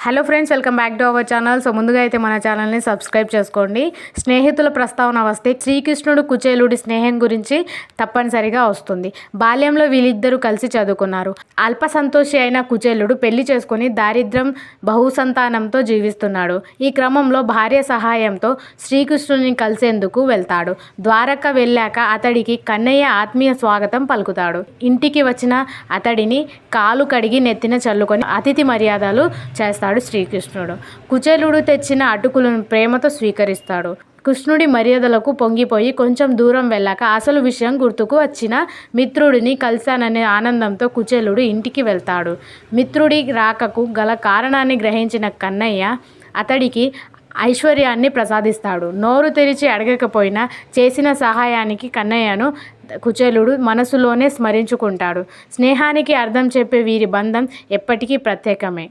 Hello friends, welcome back to our channel. So ముందుగా అయితే మన ఛానల్ని సబ్స్క్రైబ్ చేసుకోండి. స్నేహితుల ప్రస్తావన వస్తే శ్రీకృష్ణుడు కుచేలుడి స్నేహం గురించి తప్పనిసరిగా వస్తుంది. బాల్యంలో వీళ్ళిద్దరూ కలిసి చదువుకున్నారు. అల్ప సంతోషి అయిన కుచేలుడు పెళ్లి చేసుకుని దారిద్ర్యం బహుసంతానంతో జీవిస్తున్నాడు. ఈ క్రమంలో భార్య సహాయంతో శ్రీకృష్ణుని కలిసేందుకు వెళ్తాడు. ద్వారక వెళ్ళాక అతడికి కన్నయ్య ఆత్మీయ స్వాగతం పలుకుతాడు. ఇంటికి వచ్చిన అతడిని కాలు కడిగి నెత్తిన చల్లుకొని అతిథి మర్యాదలు చేస్తాడు శ్రీకృష్ణుడు. కుచేలుడు తెచ్చిన అటుకులను ప్రేమతో స్వీకరిస్తాడు. కృష్ణుడి మర్యాదలకు పొంగిపోయి కొంచెం దూరం వెళ్ళాక అసలు విషయం గుర్తుకు వచ్చిన మిత్రుడిని కలిశాననే ఆనందంతో కుచేలుడు ఇంటికి వెళ్తాడు. మిత్రుడి రాకకు గల కారణాన్ని గ్రహించిన కన్నయ్య అతడికి ఐశ్వర్యాన్ని ప్రసాదిస్తాడు. నోరు తెరిచి అడగకపోయినా చేసిన సహాయానికి కన్నయ్యను కుచేలుడు మనసులోనే స్మరించుకుంటాడు. స్నేహానికి అర్థం చెప్పే వీరి బంధం ఎప్పటికీ ప్రత్యేకమే.